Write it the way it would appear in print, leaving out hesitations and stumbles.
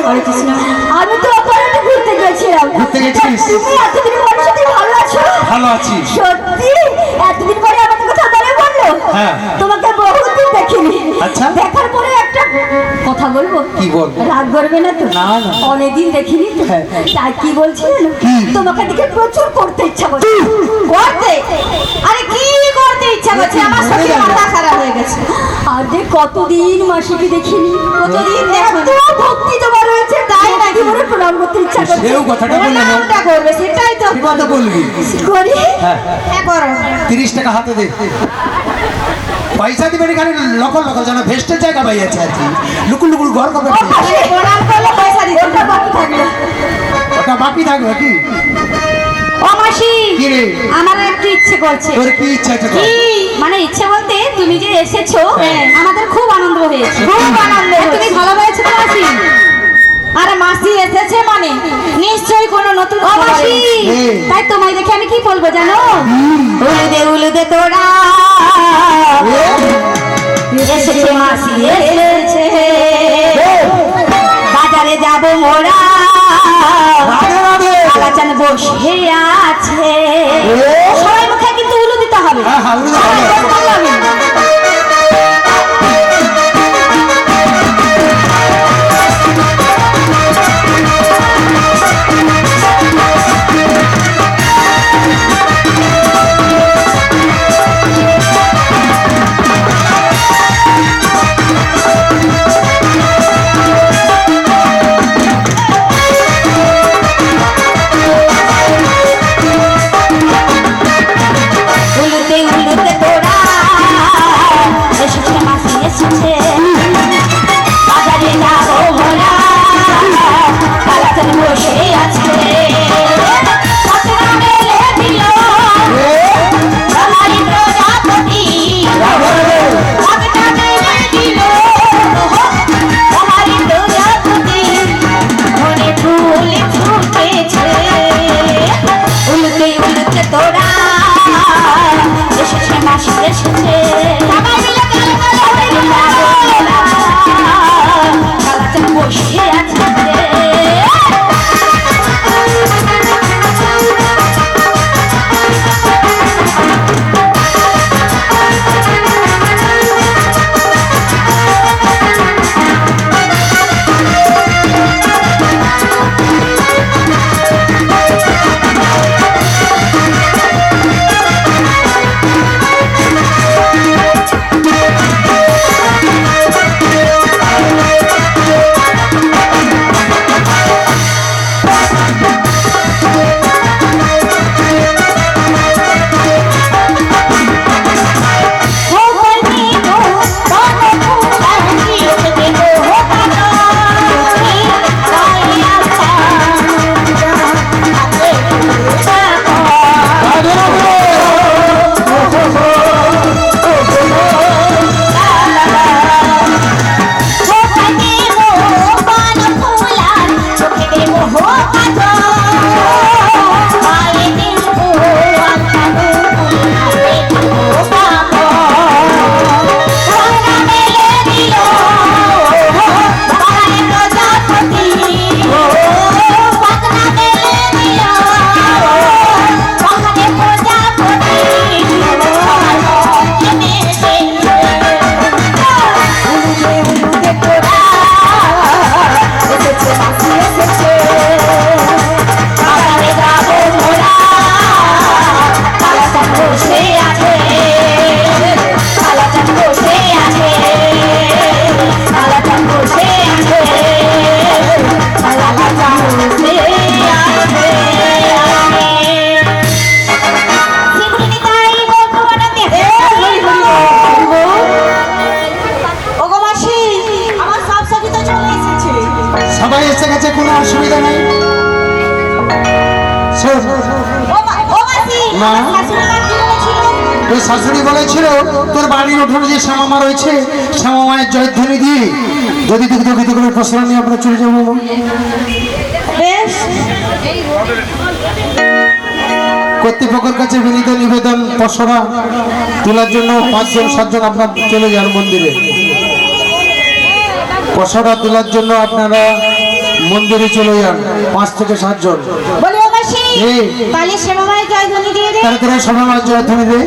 হরে কৃষ্ণ। আমি তো অপারেটে ঘুরতে গেছিলাম। ঘুরতে গেছিস? তুমি এতদিন পরে সাথে ভালো আছো? ভালো আছি। সত্যি এতদিন পরে আমাকে কথা বলে বললো? হ্যাঁ। তোমাকে বহুদিন দেখিনি। আচ্ছা। দেখার পরে একটা কথা বলবো। কি বলবো? রাগ করবে না তো? না না। অনেকদিন দেখিনি তো। হ্যাঁ। তাই কি বলছি জানো? তোমাকে দেখে প্রচুর করতে ইচ্ছা করছে। করতে? আরে কি করতে ইচ্ছা করছে? আমার সত্যি মাথা খারাপ হয়ে গেছে। আরে কতদিন মাসিকে দেখিনি, কতদিন দেখো। ভক্তি তোমার রয়েছে, তাই নাকি বলে প্রণাম করতে ইচ্ছা করছে। সেও কথাটা বলে না। প্রণামটা করবে, সেটাই তো কি কথা বলবি? করি। হ্যাঁ। হ্যাঁ করো। 30 টাকা হাতে দে। পয়সা দিবেন এখানে লকল লকল যেন ভেস্টের জায়গা পাইয়াছে আর কি। লুকুল লুকুল ঘর কবে প্রণাম করলে পয়সা দিতে, ওটা বাকি থাকবে। ওটা বাকি থাকবে কি? ও মাসি, কি রে? আমার একটু ইচ্ছে করছে। তোর কি ইচ্ছা আছে? কি মানে ইচ্ছে বলতে, তুমি যে এসেছো হ্যাঁ। আমাদের খুব আনন্দ হয়েছে। খুব আনন্দ। তুমি ভালো হয়েছে তো মাসি? আরে মাসি এসেছে মানে নিশ্চয়ই কোনো নতুন খবর মাসি। এনেছে। তাই তোমায় দেখে আমি কি বলবো জানো? উলুদে তোরা এসেছে মাসি, এসেছে বাজারে যাব মোরা, আলাচান বসে আছে। সবাই মুখে কিন্তু উলু দিতে হবে। হ্যাঁ, হ্যাঁ, উলু দিতে হবে। সবাই বলতে হবে। উলুতে তোরা এসেছে মাসি, এসেছে বাজারে যাবো মোরা, আলাচান বসে আছে। উলুতে তোরা এসেছে মাসি, এসেছে সবাই মিলে আলাচান বসে আছে। সবাই এসে গেছে, কোনো অসুবিধা নেই। মা, ওই শাশুড়ি বলেছিল তোর বাড়ির উঠোনে যে শ্যামামা রয়েছে, শ্যামামায়ের জয়ধ্বনি দিয়ে যদি দুগ্ধ করে ফসল নিয়ে আমরা চলে যাবো। বেশ, কর্তৃপক্ষের কাছে বিনীত নিবেদন, পসরা তোলার জন্য 5 জন 7 জন আপনার চলে যান মন্দিরে। পসরা তোলার জন্য আপনারা মন্দিরে চলে যান 5 থেকে 7 জন। বলি ও মাসি এই। তাহলে শ্যামা মায়ের জয়ধ্বনি দিয়ে দে। তারা তোরা সবাই আমার জয়ধ্বনি দে।